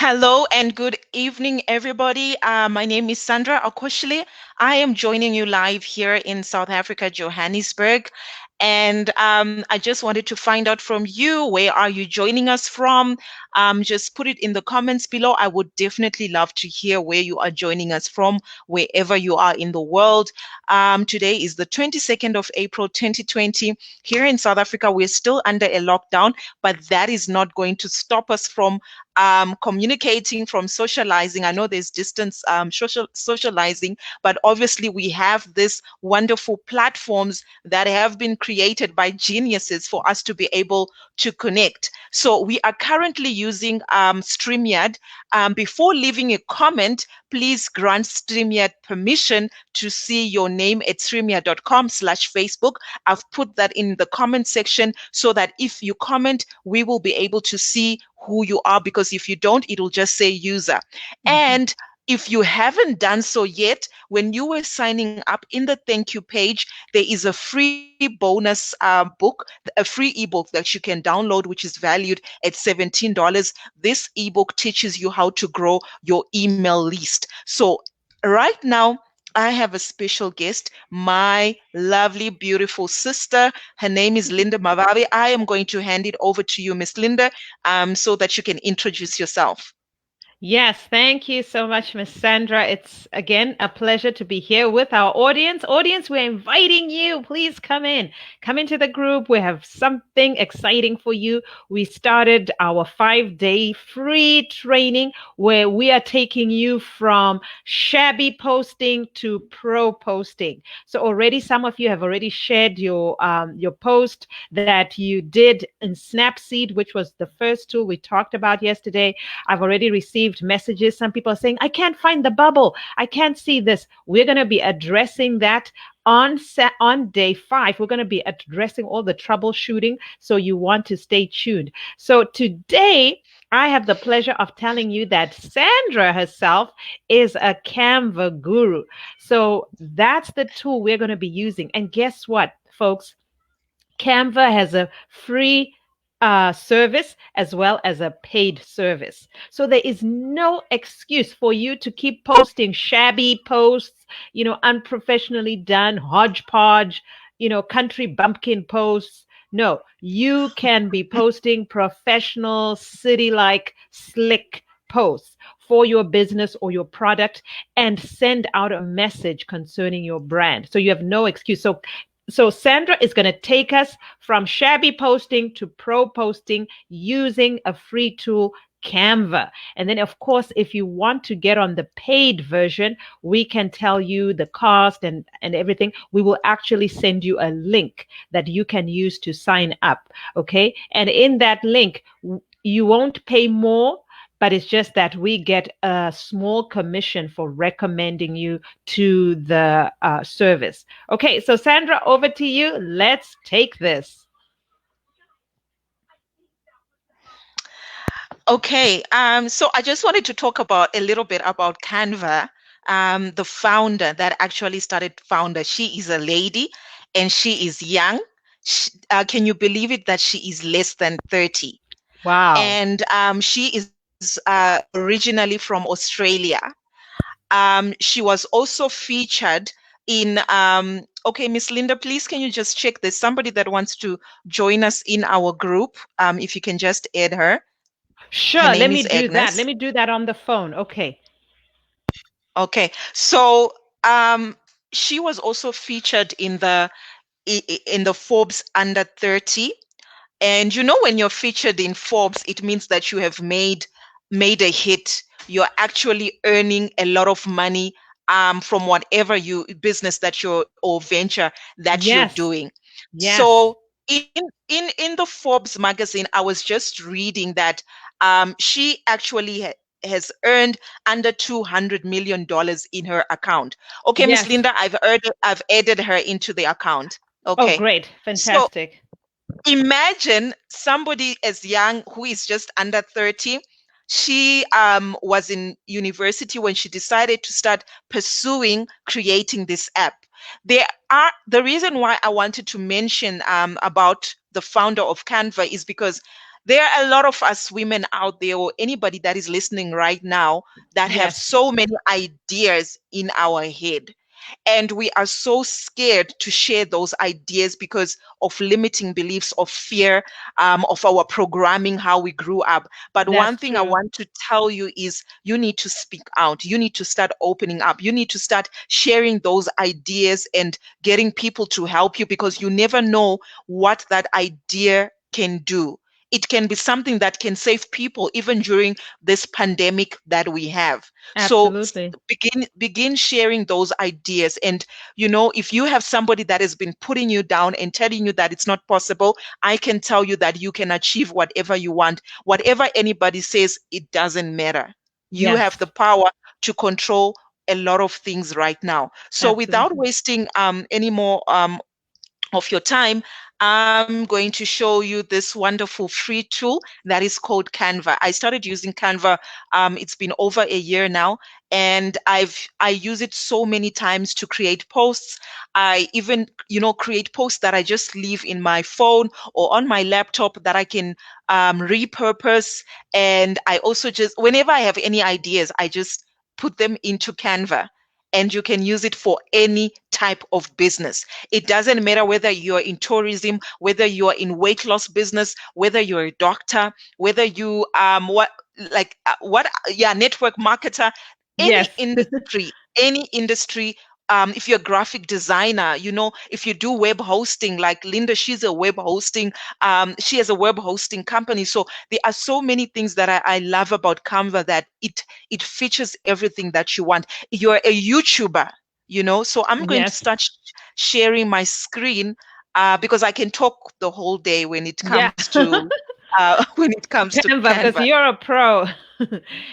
Hello and good evening, everybody. My name is Sandra Okoshile. I am joining you live here in South Africa, Johannesburg. And I just wanted to find out from you, where are you joining us from? Just put it in the comments below. I would definitely love to hear where you are joining us from, wherever you are in the world. Today is the 22nd of April, 2020. Here in South Africa, we're still under a lockdown, but that is not going to stop us from communicating, from socializing. I know there's distance socializing, but obviously we have these wonderful platforms that have been created by geniuses for us to be able to connect. So we are currently using StreamYard. Before leaving a comment, please grant StreamYard permission to see your name at streamyard.com/Facebook. I've put that in the comment section so that if you comment, we will be able to see who you are, because if you don't, it'll just say user. And if you haven't done so yet, when you were signing up in the thank you page, there is a free bonus book, a free ebook that you can download, which is valued at $17. This ebook teaches you how to grow your email list. So right now, I have a special guest, my lovely, beautiful sister. Her name is Lindah Mavavi. I am going to hand it over to you, Miss Lindah, so that you can introduce yourself. Yes, thank you so much, Miss Sandra. It's again a pleasure to be here with our audience. Audience, we're inviting you. Please come in. Come into the group. We have something exciting for you. We started our 5-day free training where we are taking you from shabby posting to pro posting. So already some of you have already shared your post that you did in Snapseed, which was the first tool we talked about yesterday. I've already received messages. Some people are saying, I can't find the bubble. I can't see this. We're going to be addressing that on day 5. We're going to be addressing all the troubleshooting. So you want to stay tuned. So today, I have the pleasure of telling you that Sandra herself is a Canva guru. So that's the tool we're going to be using. And guess what, folks? Canva has a free service as well as a paid service. So there is no excuse for you to keep posting shabby posts, unprofessionally done, hodgepodge, country bumpkin posts. No, you can be posting professional, city like, slick posts for your business or your product and send out a message concerning your brand. So you have no excuse. So Sandra is going to take us from shabby posting to pro posting using a free tool, Canva. And then, of course, if you want to get on the paid version, we can tell you the cost and everything. We will actually send you a link that you can use to sign up. Okay. And in that link, you won't pay more, but it's just that we get a small commission for recommending you to the service. Okay, so Sandra, over to you. Let's take this. Okay, so I just wanted to talk about a little bit about Canva. The founder that actually started founder, she is a lady and she is young. Can you believe it that she is less than 30? Wow. And she is originally from Australia. She was also featured in, okay, Miss Lindah, please can you just check there's somebody that wants to join us in our group. If you can just add her. Her Sure, let name me is do that. Let Agnes. me do that on the phone. Okay. Okay, so she was also featured in the Forbes under 30. And when you're featured in Forbes, it means that you have made a hit. You're actually earning a lot of money from whatever business that you're or venture that you're Yes. doing. Yes. So in the Forbes magazine, I was just reading that she actually has earned under $200 million in her account. Okay, Miss Yes. Lindah, I've added her into the account. Oh, Okay. great. So Fantastic. imagine somebody as young who is just under 30. She was in university when she decided to start pursuing creating this app. The reason why I wanted to mention about the founder of Canva is because there are a lot of us women out there, or anybody that is listening right now, that have Yes, so many ideas in our head, and we are so scared to share those ideas because of limiting beliefs, of fear, of our programming, how we grew up. But one that's thing I true. want to tell you is you need to speak out. You need to start opening up. You need to start sharing those ideas and getting people to help you, because you never know what that idea can do. It can be something that can save people even during this pandemic that we have. So Absolutely. begin sharing those ideas. And if you have somebody that has been putting you down and telling you that it's not possible, I can tell you that you can achieve whatever you want. Whatever anybody says, it doesn't matter. You have Yes, the power to control a lot of things right now. So without absolutely. wasting any more of your time, I'm going to show you this wonderful free tool that is called Canva. I started using Canva. It's been over a year now, and I use it so many times to create posts. I even create posts that I just leave in my phone or on my laptop that I can repurpose. And I also just, whenever I have any ideas, I just put them into Canva. And you can use it for any type of business. It doesn't matter whether you're in tourism, whether you're in weight loss business, whether you're a doctor, whether you network marketer, any Yes, industry, any industry. If you're a graphic designer, if you do web hosting, like Linda, she's a web hosting, she has a web hosting company. So there are so many things that I love about Canva, that it features everything that you want. You're a YouTuber, so I'm going to yes, start sharing my screen, because I can talk the whole day when it yeah. comes to when it comes to Canva, because Canva. you're a pro.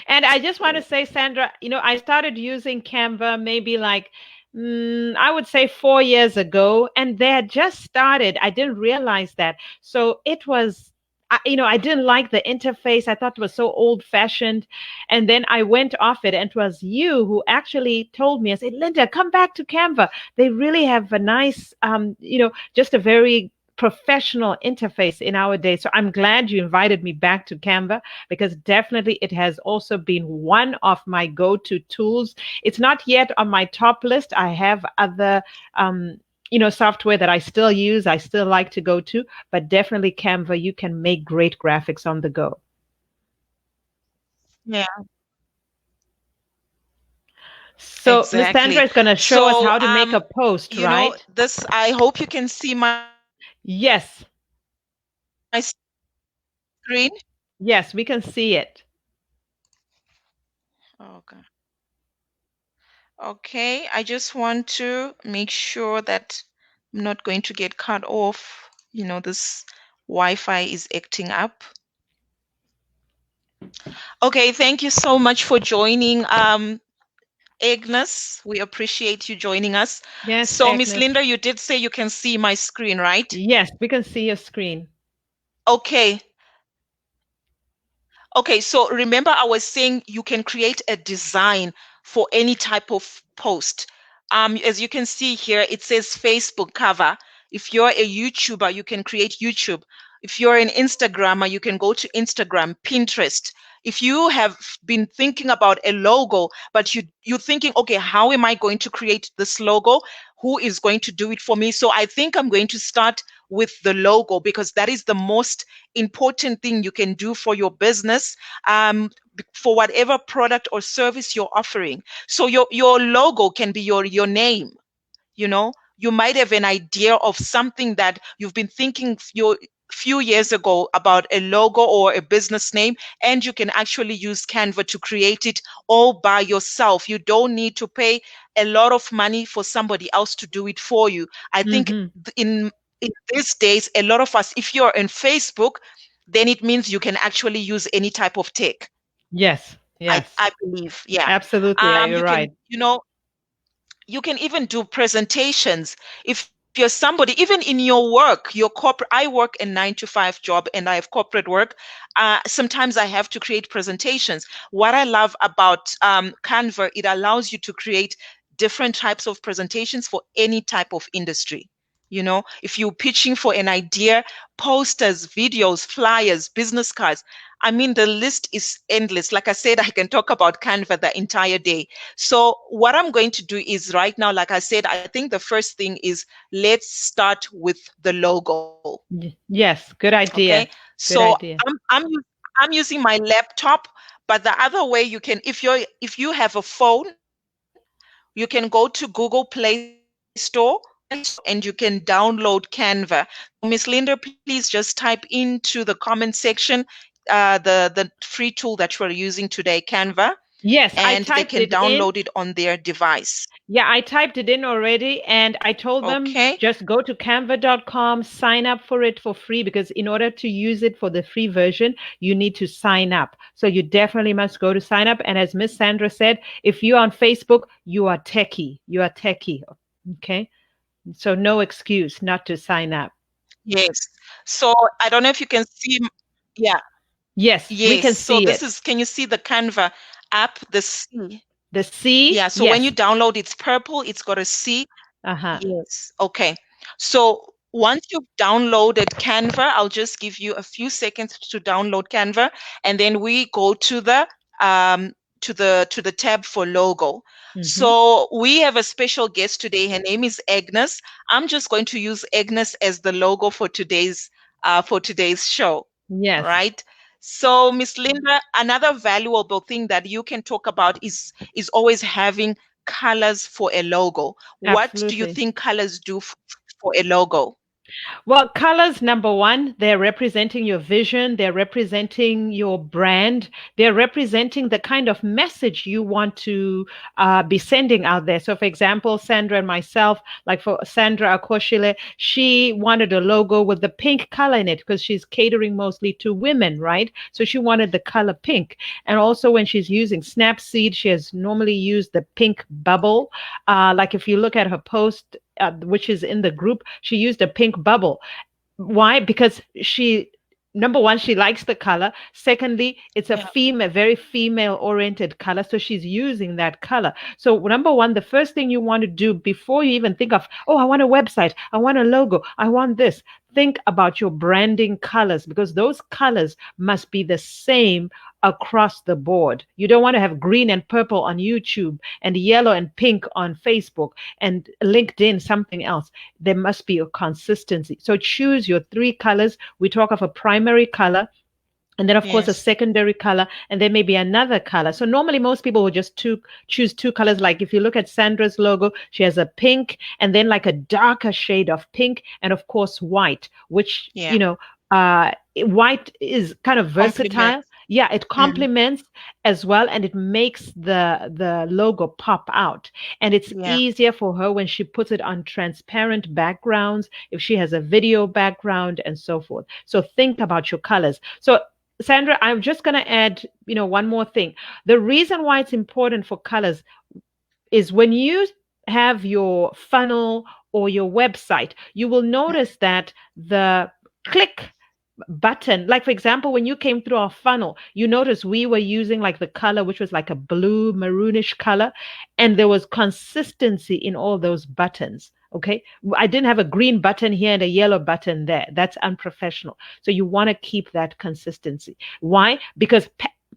And I just want to say, Sandra, I started using Canva maybe like, I would say 4 years ago, and they had just started. I didn't realize that. So it was, I didn't like the interface. I thought it was so old fashioned. And then I went off it, and it was you who actually told me, I said, Linda, come back to Canva. They really have a nice, just a very professional interface in our day. So I'm glad you invited me back to Canva, because definitely it has also been one of my go-to tools. It's not yet on my top list. I have other software that I still use, I still like to go to, but definitely Canva, you can make great graphics on the go. Yeah, So Miss Sandra exactly. is going to show us So, how to make a post, right? this, I hope you can see my Yes. screen. Yes, we can see it. Okay. Okay, I just want to make sure that I'm not going to get cut off. This Wi-Fi is acting up. Okay, thank you so much for joining, Agnes. We appreciate you joining us. Yes, So, Miss Agnes. Linda, you did say you can see my screen, right? Yes, we can see your screen. Okay. Okay, so remember I was saying you can create a design for any type of post. As you can see here, it says Facebook cover. If you're a YouTuber, you can create YouTube. If you're an Instagrammer, you can go to Instagram, Pinterest. If you have been thinking about a logo, but you're thinking, okay, how am I going to create this logo? Who is going to do it for me? So I think I'm going to start with the logo, because that is the most important thing you can do for your business, for whatever product or service you're offering. So your logo can be your name. You might have an idea of something that you've been thinking your few years ago about a logo or a business name, and you can actually use Canva to create it all by yourself. You don't need to pay a lot of money for somebody else to do it for you. I think Hmm. in these days, a lot of us, if you're on Facebook, then it means you can actually use any type of tech. Yes, I, yes, I believe, yeah. absolutely. Yeah, you're You can, right. even do presentations. If you're somebody, even in your work, your corporate, I work a 9 to 5 job and I have corporate work. Sometimes I have to create presentations. What I love about Canva, it allows you to create different types of presentations for any type of industry. If you're pitching for an idea, posters, videos, flyers, business cards. I mean, the list is endless. Like I said, I can talk about Canva the entire day. So what I'm going to do is right now, like I said, I think the first thing is let's start with the logo. Yes, good Okay. idea. So Good idea. I'm using my laptop, but the other way you can, if you have a phone, you can go to Google Play Store and you can download Canva. So Miss Linda, please just type into the comment section the free tool that we're using today, Canva, Yes, and I they can typed it download in. it on their device. Yeah, I typed it in already and I told them Okay? just go to canva.com, sign up for it for free because in order to use it for the free version, you need to sign up. So you definitely must go to sign up. And as Miss Sandra said, if you're on Facebook, you are techie. You are techie. Okay. So no excuse not to sign up. Yes. So I don't know if you can see. Yeah. Yes, we Yes. can So see this it. is, can you see the Canva app, the C? The C, Yeah. So when you yes. download, it's purple, it's got a C. Uh-huh. Yes. Okay. So once you've downloaded Canva, I'll just give you a few seconds to download Canva, and then we go um to the tab for logo. Mm-hmm. So we have a special guest today. Her name is Agnes. I'm just going to use Agnes as the logo for today's show. All Yes, right. So Miss Linda, another valuable thing that you can talk about is always having colors for a logo. What do you absolutely. think colors do for a logo? Well, colors, number one, they're representing your vision, they're representing your brand, they're representing the kind of message you want to be sending out there. So, for example, Sandra and myself, like for Sandra Akoshile, she wanted a logo with the pink color in it because she's catering mostly to women, right? So she wanted the color pink. And also, when she's using Snapseed, she has normally used the pink bubble. Like if you look at her post, which is in the group, she used a pink bubble. Why? Because she, number one, she likes the color. Secondly, it's Yeah. a very female oriented color. So she's using that color. So, number one, the first thing you want to do before you even think of, oh, I want a website, I want a logo, I want this, think about your branding colors because those colors must be the same across the board. You don't want to have green and purple on YouTube and yellow and pink on Facebook and LinkedIn, something else. There must be a consistency. So choose your three colors. We talk of a primary color, and then of course a Yes. secondary color, and then maybe another color. So normally most people will just choose two colors. Like if you look at Sandra's logo, she has a pink and then like a darker shade of pink, and of course white, which Yeah. white is kind of Compliment. versatile. Yeah, it Mm. complements as well, and it makes the logo pop out. And it's Yeah. easier for her when she puts it on transparent backgrounds, if she has a video background, and so forth. So think about your colors. So Sandra, I'm just going to add, one more thing. The reason why it's important for colors is when you have your funnel or your website, you will notice that the click button, like for example, when you came through our funnel, you notice we were using like the color, which was like a blue maroonish color, and there was consistency in all those buttons. Okay. I didn't have a green button here and a yellow button there. That's unprofessional. So you want to keep that consistency. Why? Because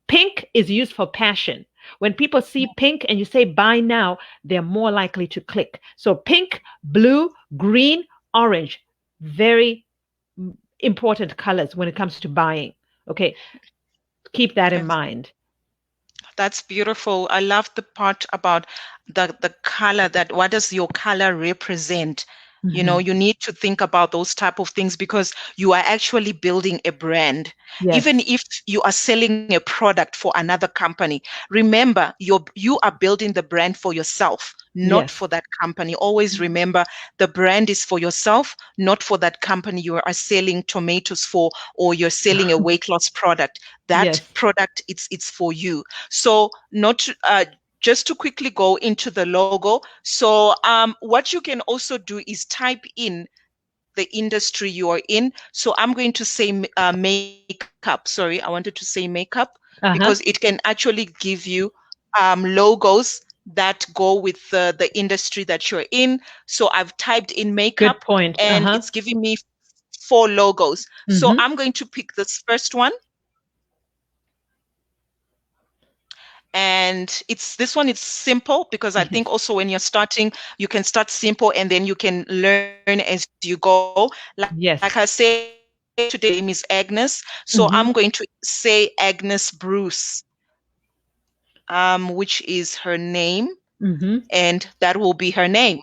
pink is used for passion. When people see pink and you say buy now, they're more likely to click. So pink, blue, green, orange, very important colors when it comes to buying. Okay, keep that in That's mind. that's beautiful. I love the part about the color, that what does your color represent? Hmm. You need to think about those type of things because you are actually building a brand. Even Yes, if you are selling a product for another company, remember you are building the brand for yourself, not yes, for that company. Always remember the brand is for yourself, not for that company you are selling tomatoes for, or you're selling a weight loss product. That yes. product, it's for you. So not to, just to quickly go into the logo. So what you can also do is type in the industry you are in. So I'm going to say makeup. Sorry, I wanted to say makeup because it Uh-huh. can actually give you logos that go with the industry that you're in. So I've typed in Good makeup point. and Uh-huh. it's giving me 4 logos. So Mm-hmm. I'm going to pick this first one. And it's this one is simple because I think also when you're starting, you can start simple and then you can learn as you go. Like I say, Yes. today my name is Agnes, so I'm going to Mm-hmm. say Agnes Bruce, which is her name, Mm-hmm. and that will be her name.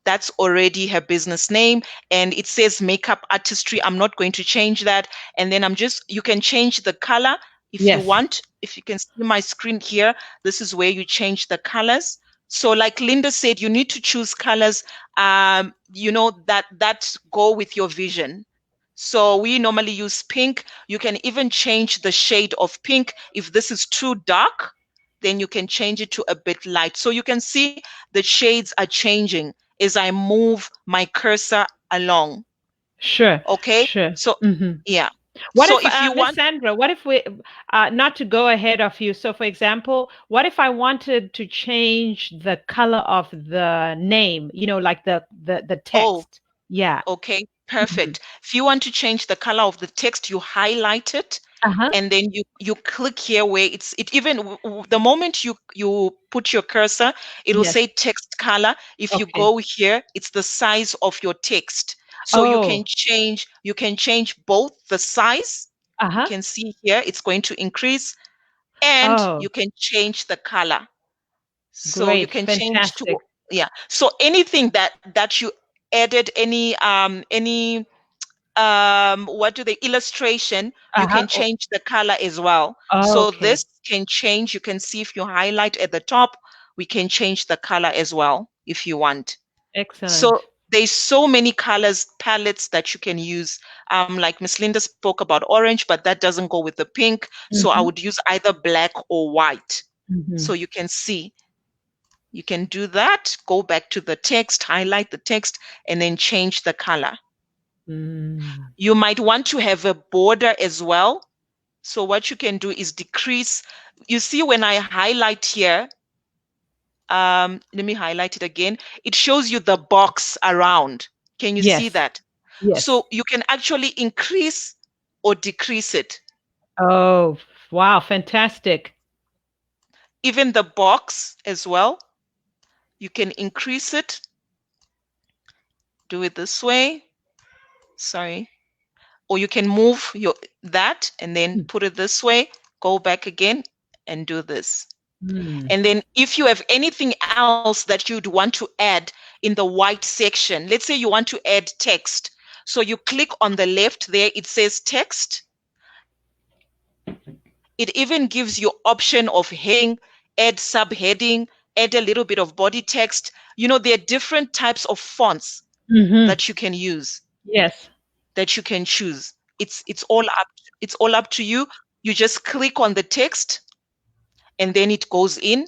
That's already her business name, and it says makeup artistry. I'm not going to change that. And then you can change the color if you Yes. want. If you can see my screen here, this is where you change the colors. So like Linda said, you need to choose colors that go with your vision. So we normally use pink. You can even change the shade of pink. If this is too dark, then you can change it to a bit light. So you can see the shades are changing as I move my cursor along. Sure. Okay. Sure. So, Mm-hmm. yeah. What So if, if you Miss want, Sandra, what if we, not to go ahead of you, so for example, what if I wanted to change the color of the name, like the oh, text? Yeah. okay, Hmm. perfect. If you want to change the color of the text, you highlight it Uh-huh. and then you click here where it even the moment you put your cursor, it will Yes. say text color. If you Okay. go here, it's the size of your text. So Oh, you can change both the size. You uh-huh. can see here it's going to increase, and Oh, you can change the color. So you great. can change to, Fantastic. yeah. So anything that you added, any what do they illustration, you Uh-huh. can change the color as well. Oh, So okay. this can change. You can see if you highlight at the top, we can change the color as well if you want. So Excellent. there's so many colors palettes that you can use. Like Miss Linda spoke about orange, but that doesn't go with the pink. So I Mm-hmm. would use either black or white. Mm-hmm. So you can see, you can do that. Go back to the text, highlight the text, and then change the color. Mm. You might want to have a border as well. So what you can do is decrease. You see when I highlight here, let me highlight it again. It shows you the box around. Can you see Yes. that? Yes. So you can actually increase or decrease it. Oh, wow. Fantastic. Even the box as well, you can increase it. Do it this way. Sorry. Or you can move your that and then put it this way, go back again and do this. Mm. And then if you have anything else that you'd want to add in the white section, let's say you want to add text. So you click on the left there, it says text. It even gives you option of heading, add subheading, add a little bit of body text. There are different types of fonts Mm-hmm. that you can use, Yes. that you can choose. It's all up to you. You just click on the text and then it goes in.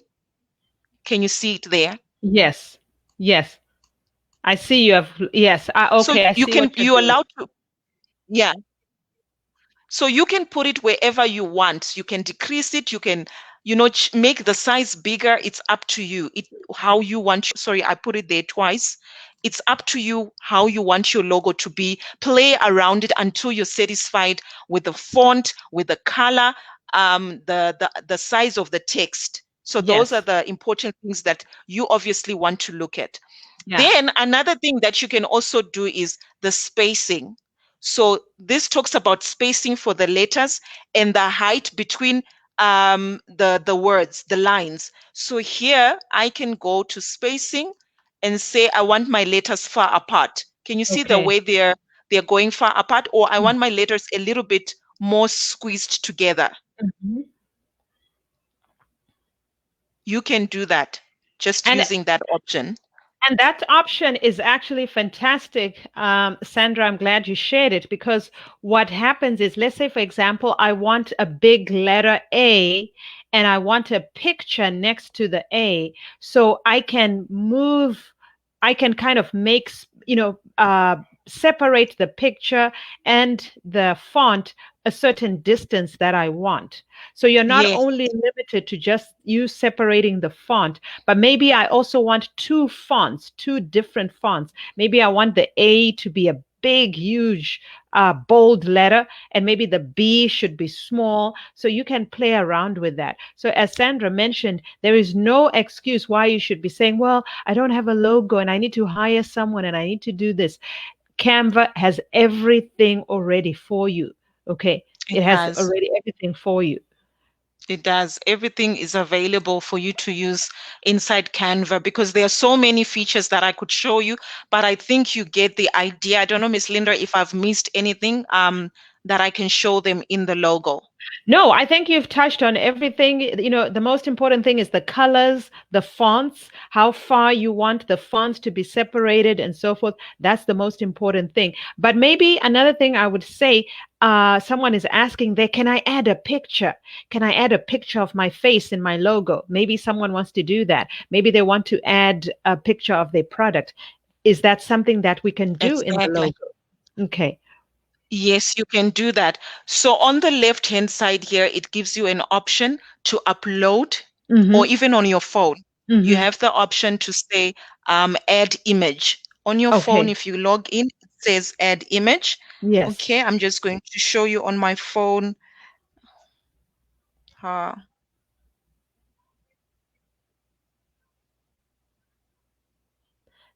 Can you see it there? Yes. Yes. I see you have, yes. So Okay. I see what you're you're doing. allowed to, yeah. So you can put it wherever you want. You can decrease it. You can, make the size bigger. It's up to you. How you want. Sorry, I put it there twice. It's up to you how you want your logo to be. Play around it until you're satisfied with the font, with the color, the size of the text. So those are Yes. the important things that you obviously want to look at. Yeah. Then another thing that you can also do is the spacing. So this talks about spacing for the letters and the height between the words, the lines. So here I can go to spacing and say I want my letters far apart. Can you see the Okay. way they're going far apart? Or I want my letters a little bit more squeezed together. Mhm. You can do that just And using that option. And that option is actually fantastic. Sandra, I'm glad you shared it because what happens is, let's say, for example, I want a big letter A and I want a picture next to the A. So I can move, I can kind of make, separate the picture and the font a certain distance that I want. So you're not Yes, only limited to just you separating the font, but maybe I also want two fonts, two different fonts. Maybe I want the A to be a big, huge, bold letter, and maybe the B should be small. So you can play around with that. So, as Sandra mentioned, there is no excuse why you should be saying, well, I don't have a logo and I need to hire someone and I need to do this. Canva has everything already for you. Okay. it It has does. already everything for you. It does. Everything is available for you to use inside Canva because there are so many features that I could show you, but I think you get the idea. I don't know, Miss Linda, if I've missed anything that I can show them in the logo. No, I think you've touched on everything. The most important thing is the colors, the fonts, how far you want the fonts to be separated and so forth. That's the most important thing. But maybe another thing I would say, someone is asking there, can I add a picture? Can I add a picture of my face in my logo? Maybe someone wants to do that. Maybe they want to add a picture of their product. Is that something that we can do in the Exactly. logo? Okay. Yes, you can do that. So on the left-hand side here, it gives you an option to upload, or Mm-hmm. even on your phone, you Mm-hmm. have the option to say add image. On your phone, Okay. if you log in, it says add image. Yes. Okay, I'm just going to show you on my phone. Uh,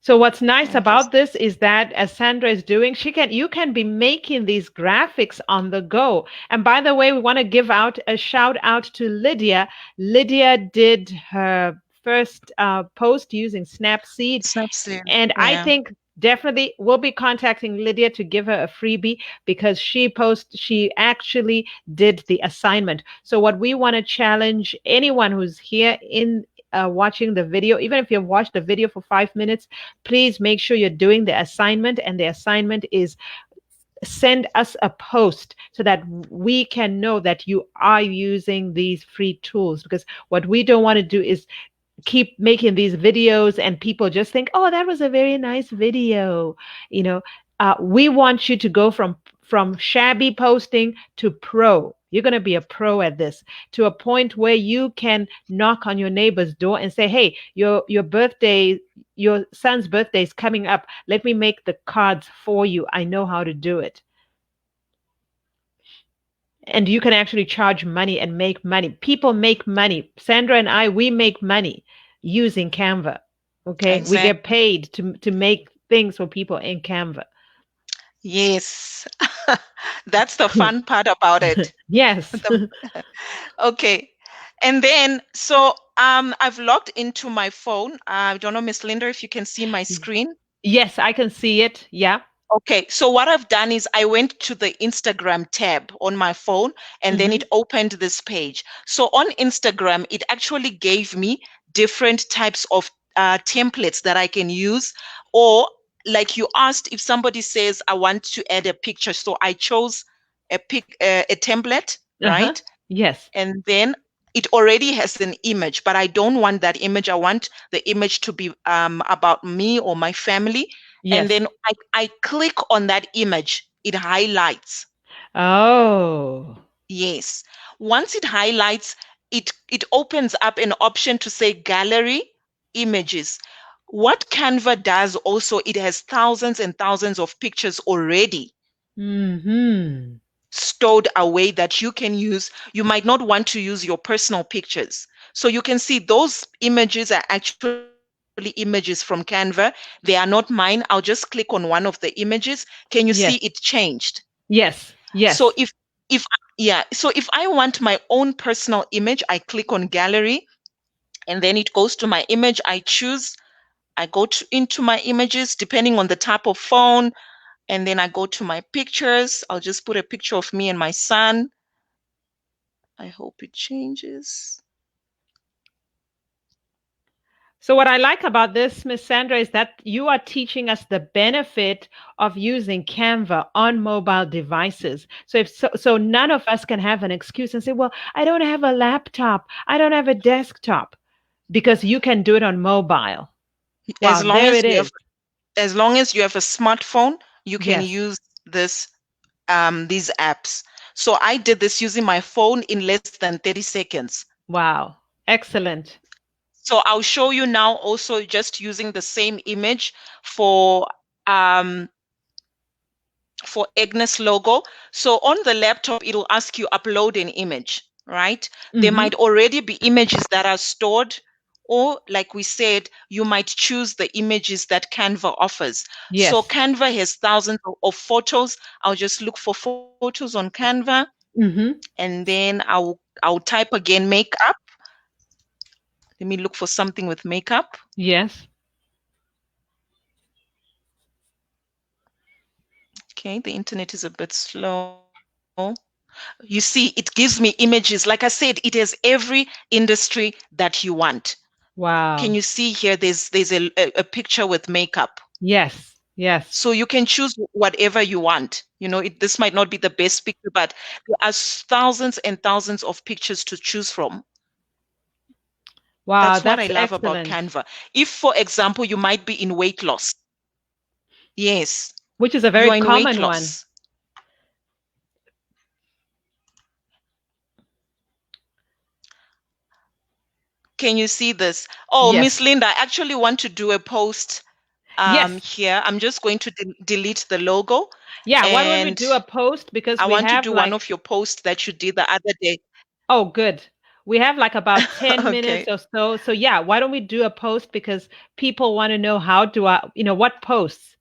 So what's nice I'm just about this is that as Sandra is doing, you can be making these graphics on the go. And by the way, we want to give out a shout out to Lydia. Lydia did her first post using Snapseed, Snapseed. and I Yeah, think definitely we'll be contacting Lydia to give her a freebie because she actually did the assignment. So what we want to challenge anyone who's here in watching the video, even if you've watched the video for 5 minutes, please make sure you're doing the assignment. And the assignment is send us a post so that we can know that you are using these free tools, because what we don't want to do is keep making these videos and people just think, oh, that was a very nice video. You know, we want you to go from shabby posting to pro. You're going to be a pro at this, to a point where you can knock on your neighbor's door and say, hey, your birthday, your son's birthday is coming up. Let me make the cards for you. I know how to do it. And you can actually charge money and make money. People make money. Sandra and I, we make money using Canva. Okay, we get exactly. paid to make things for people in Canva. Yes. That's the fun part about it. Yes. The Okay. And then, so I've logged into my phone. I don't know, Miss Linda, if you can see my screen. Yes, I can see it. Yeah. Okay, so what I've done is I went to the Instagram tab on my phone and then Hmm. it opened this page. So on Instagram, it actually gave me different types of templates that I can use. Or, like you asked, if somebody says, I want to add a picture. So I chose a template, Uh-huh. right? Yes. And then it already has an image, but I don't want that image. I want the image to be about me or my family. And Yes. then I click on that image, it highlights. Oh. Yes. Once it highlights, it opens up an option to say gallery images. What Canva does also, it has thousands and thousands of pictures already Hmm. stored away that you can use. You might not want to use your personal pictures. So you can see those images are actually images from Canva. They are not mine. I'll just click on one of the images. Can you see it Yes. changed? Yes. So Yes. if yeah, so if I want my own personal image, I click on gallery and then it goes to my image. I choose, I go into my images depending on the type of phone, and then I go to my pictures. I'll just put a picture of me and my son. I hope it changes. So what I like about this, Miss Sandra, is that you are teaching us the benefit of using Canva on mobile devices. So none of us can have an excuse and say, "Well, I don't have a laptop. I don't have a desktop," because you can do it on mobile. As Wow, long there as it you have is. as long as you have a smartphone, you can Yes. use this these apps. So I did this using my phone in less than 30 seconds. Wow. Excellent. So I'll show you now also just using the same image for um, for Agnes logo. So on the laptop, it'll ask you upload an image, right? There Mm-hmm. might already be images that are stored, or like we said, you might choose the images that Canva offers. So Yes. Canva has thousands of photos. I'll just look for photos on Canva, Mm-hmm. and then I'll type again makeup. Let me look for something with makeup. Yes. Okay, the internet is a bit slow. You see, it gives me images. Like I said, it has every industry that you want. Can you Wow. see here? There's a picture with makeup. Yes. Yes. So you can choose whatever you want. This might not be the best picture, but there are thousands and thousands of pictures to choose from. Wow, That's what I that's love about excellent. Canva. If, for example, you might be in weight loss. Yes, Which is a you very are in weight common one. loss. Can you see this? Oh, Miss Yes. Linda, I actually want to do a post Yes. here. I'm just going to delete the logo, Yeah, why don't we and do a post because I we want to have do one like, of your posts that you did the other day. oh, good. We have like about 10 minutes Okay. or so. So yeah, why don't we do a post because people want to know how do I, what posts.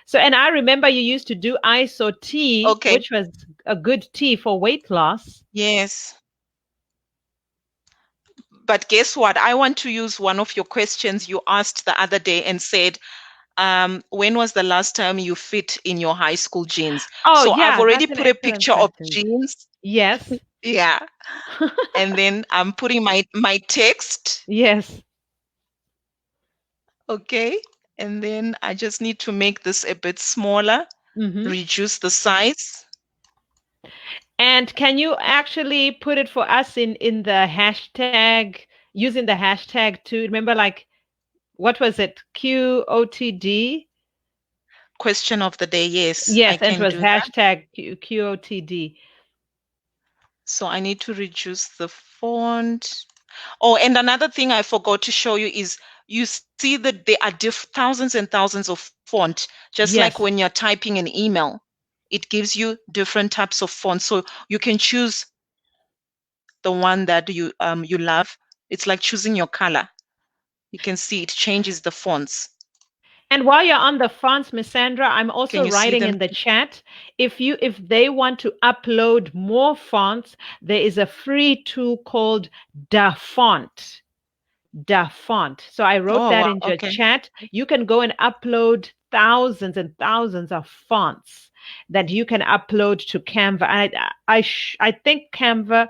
So, and I remember you used to do ISO tea, Okay. which was a good tea for weight loss. Yes. But guess what? I want to use one of your questions you asked the other day and said, when was the last time you fit in your high school jeans? Oh, So I've yeah, already that's an put a excellent picture of question. jeans. Yes. Yeah. And then I'm putting my text. Yes. Okay. And then I just need to make this a bit smaller, Hmm. reduce the size. And can you actually put it for us in the hashtag, using the hashtag to remember, like, what was it? QOTD? Question of the day. Yes, I Yes, and it can was do that. hashtag QOTD. So I need to reduce the font. Oh, and another thing I forgot to show you is you see that there are thousands and thousands of font, just like when Yes. you're typing an email. It gives you different types of fonts. So you can choose the one that you love. It's like choosing your color. You can see it changes the fonts. And while you're on the fonts, Miss Sandra, I'm Can you also see them? writing in the chat. If they want to upload more fonts, there is a free tool called Da Font. Da Font. So I wrote Oh, that wow. in your Okay. chat. You can go and upload thousands and thousands of fonts that you can upload to Canva. And I think Canva,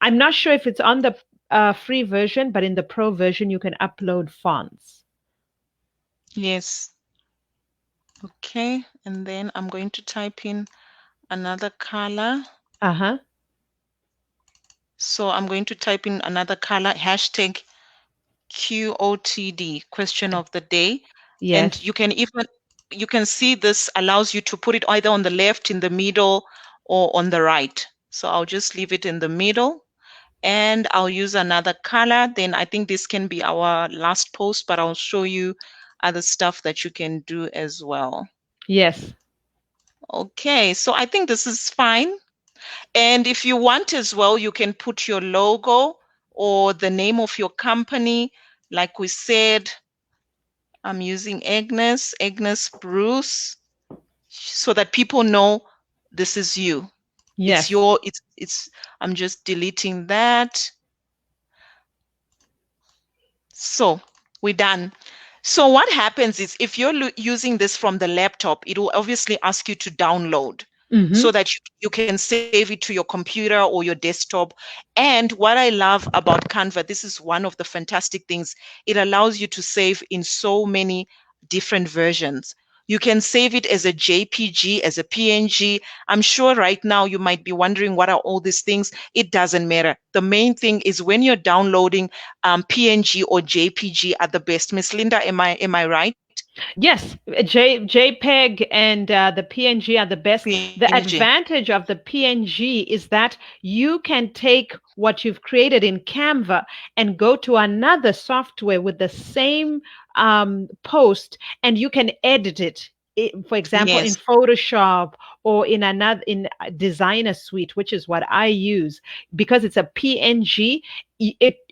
I'm not sure if it's on the free version, but in the pro version, you can upload fonts. Yes. Okay. And then I'm going to type in another color. Uh huh. So I'm going to type in another color, hashtag QOTD, question of the day. And Yes. you can see this allows you to put it either on the left, in the middle, or on the right. So I'll just leave it in the middle, and I'll use another color. Then I think this can be our last post, but I'll show you other stuff that you can do as well. Yes. Okay, so I think this is fine. And if you want as well, you can put your logo or the name of your company. Like we said, I'm using Agnes Bruce, so that people know this is you. It's Yes. your, I'm just deleting that. So we're done. So what happens is if you're using this from the laptop, it will obviously ask you to download so Mm-hmm. that you can save it to your computer or your desktop. And what I love about Canva, this is one of the fantastic things, it allows you to save in so many different versions. You can save it as a JPG, as a PNG. I'm sure right now you might be wondering what are all these things. It doesn't matter. The main thing is when you're downloading PNG or JPG are the best. Miss Linda, am I right? Yes, JPEG and the PNG are the best. The PNG. advantage of the PNG is that you can take what you've created in Canva and go to another software with the same post, and you can edit it. For example, in Yes, Photoshop or in another in Designer Suite, which is what I use, because it's a PNG.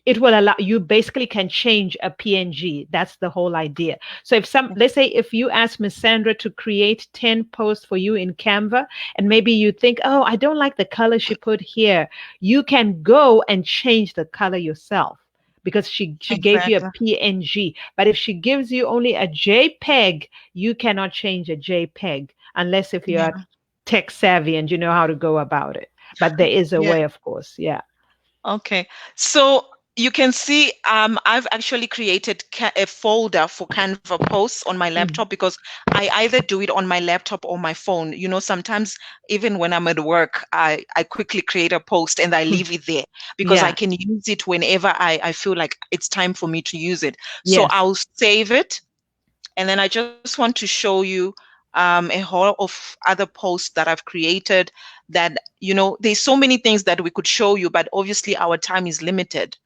It will allow you basically can change a PNG. That's the whole idea. So if let's say if you ask Miss Sandra to create 10 posts for you in Canva, and maybe you think, oh, I don't like the color she put here, you can go and change the color yourself because she gave you a exactly. PNG. But if she gives you only a JPEG, you cannot change a JPEG unless if you're Yeah. tech savvy and you know how to go about it. But there is a Yeah. way, of course. Yeah. Okay. So you can see I've actually created a folder for Canva posts on my laptop Mhm. because I either do it on my laptop or my phone. You know, sometimes even when I'm at work, I quickly create a post and I leave it there because I Yeah. can use it whenever I feel like it's time for me to use it. So Yes. I'll save it. And then I just want to show you a whole of other posts that I've created that, you know, there's so many things that we could show you, but obviously our time is limited.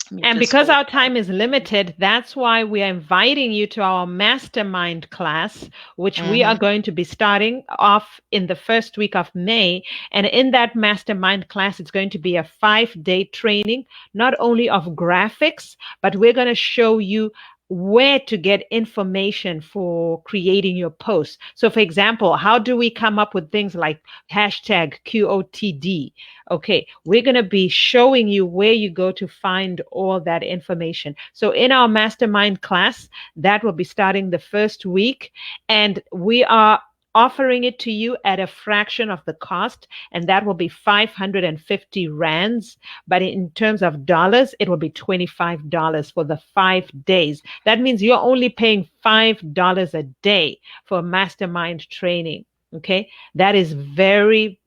Let me And just because hold our time is limited, that's why we are inviting you to our mastermind class, which we on. are going to be starting off in the first week of May. And in that mastermind class, it's going to be a 5-day training, not only of graphics, but we're going to show you where to get information for creating your posts. So, for example, how do we come up with things like hashtag QOTD? Okay, we're going to be showing you where you go to find all that information. So, in our mastermind class, that will be starting the first week, and we are offering it to you at a fraction of the cost, and that will be 550 rands. But in terms of dollars, it will be $25 for the 5 days. That means you're only paying $5 a day for mastermind training. Okay, that is very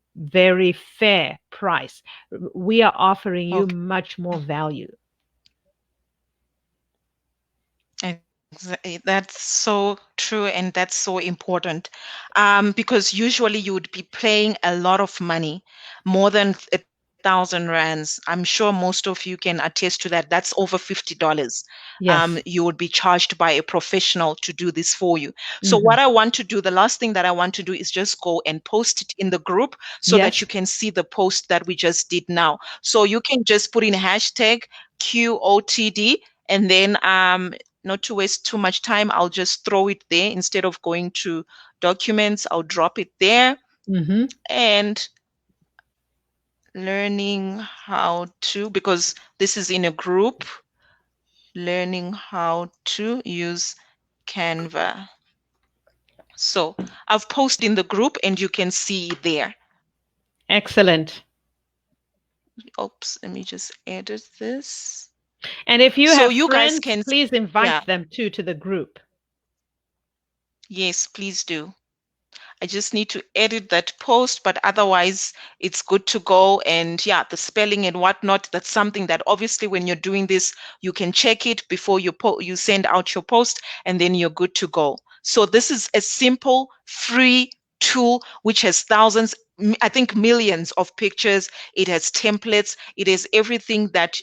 fair price. We are offering you Okay. much more value. That's so true and that's so important. Because usually you would be paying a lot of money, more than 1,000 rands. I'm sure most of you can attest to that. That's over $50. Yes. You would be charged by a professional to do this for you. So Hmm. what I want to do, the last thing that I want to do is just go and post it in the group so that Yes. you can see the post that we just did now. So you can just put in hashtag QOTD and then not to waste too much time, I'll just throw it there instead of going to documents. I'll drop it there Hmm. and learning how to, because this is in a group, learning how to use Canva. So I've posted in the group and you can see there. Excellent. Oops, let me just edit this. And if you So have you guys friends, can, please yeah, invite them too to the group. yes, please do. I just need to edit that post, but otherwise it's good to go. And yeah, the spelling and whatnot, that's something that obviously when you're doing this, you can check it before you send out your post, and then you're good to go. So this is a simple, free tool which has thousands, I think millions of pictures. It has templates. It has everything that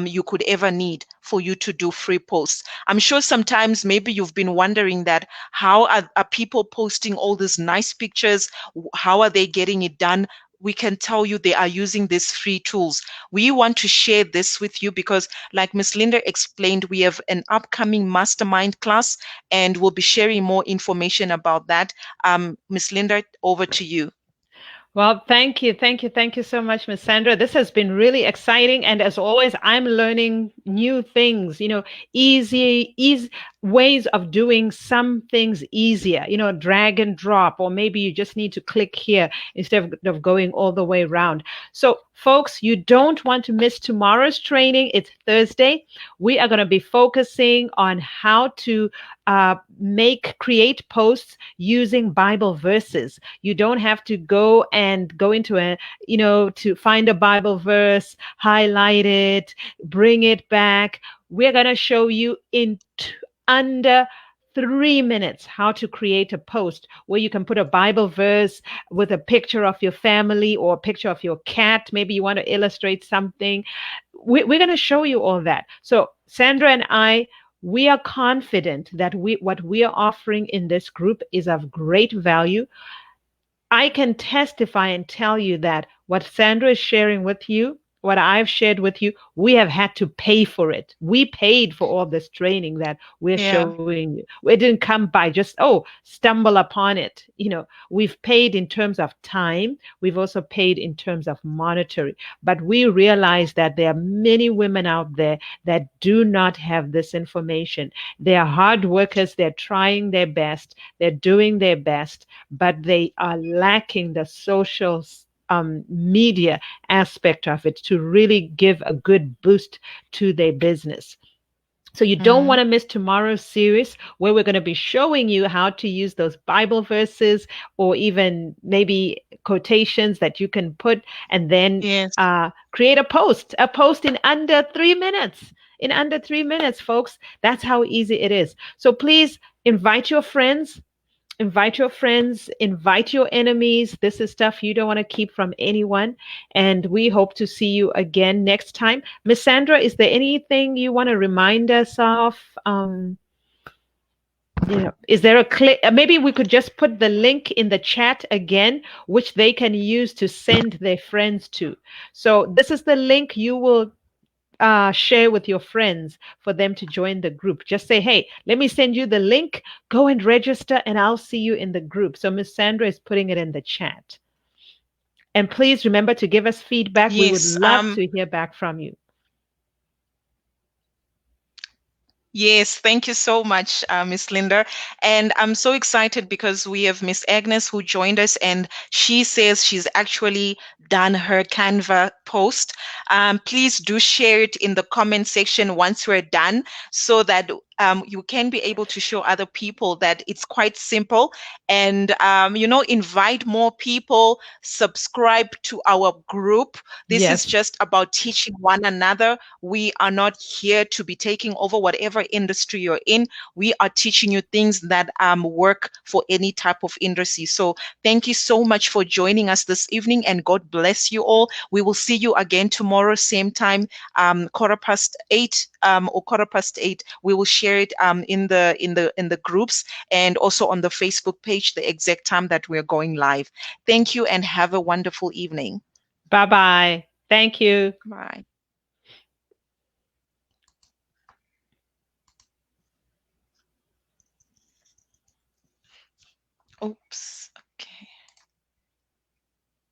you could ever need for you to do free posts. I'm sure sometimes maybe you've been wondering that how are people posting all these nice pictures? How are they getting it done? We can tell you they are using these free tools. We want to share this with you because, like Miss Linda explained, we have an upcoming mastermind class and we'll be sharing more information about that. Miss Linda, over to you. Well, thank you. Thank you. Thank you so much, Miss Sandra. This has been really exciting. And as always, I'm learning new things, easy ways of doing some things easier, drag and drop, or maybe you just need to click here instead of going all the way around. So, folks, you don't want to miss tomorrow's training. It's Thursday. We are going to be focusing on how to create posts using Bible verses. You don't have to go into to find a Bible verse, highlight it, bring it back. We're going to show you in under 3 minutes how to create a post where you can put a Bible verse with a picture of your family or a picture of your cat. Maybe you want to illustrate something. We're going to show you all that. So Sandra and I, we are confident that what we are offering in this group is of great value. I can testify and tell you that what Sandra is sharing with you, what I've shared with you, we have had to pay for it. We paid for all this training that we're Yeah. showing you. It didn't come by just, oh, stumble upon it. We've paid in terms of time. We've also paid in terms of monetary. But we realize that there are many women out there that do not have this information. They are hard workers. They're trying their best. They're doing their best, but they are lacking the social media aspect of it to really give a good boost to their business. So you don't Mm-hmm. want to miss tomorrow's series where we're going to be showing you how to use those Bible verses or even maybe quotations that you can put and then Yes. create a post in under 3 minutes. In under 3 minutes, folks. That's how easy it is. So please invite your friends, invite your enemies. This is stuff you don't want to keep from anyone. And we hope to see you again next time. Miss Sandra, is there anything you want to remind us of? Is there a click? Maybe we could just put the link in the chat again, which they can use to send their friends to. So this is the link you will share with your friends for them to join the group. Just say, hey, let me send you the link. Go and register, and I'll see you in the group. So Miss Sandra is putting it in the chat. And please remember to give us feedback. We would Yes. love to hear back from you. Yes, thank you so much, Miss Linda. And I'm so excited because we have Miss Agnes who joined us, and she says she's actually done her Canva post. Please do share it in the comment section once we're done so that you can be able to show other people that it's quite simple. And, invite more people, subscribe to our group. This is Yes. just about teaching one another. We are not here to be taking over whatever industry you're in. We are teaching you things that work for any type of industry. So thank you so much for joining us this evening, and God bless you all. We will see you again tomorrow, same time, 8:15 or 8:15. We will share it in the groups and also on the Facebook page the exact time that we're going live. Thank you and have a wonderful evening. Bye bye. Thank you. Bye. Oops.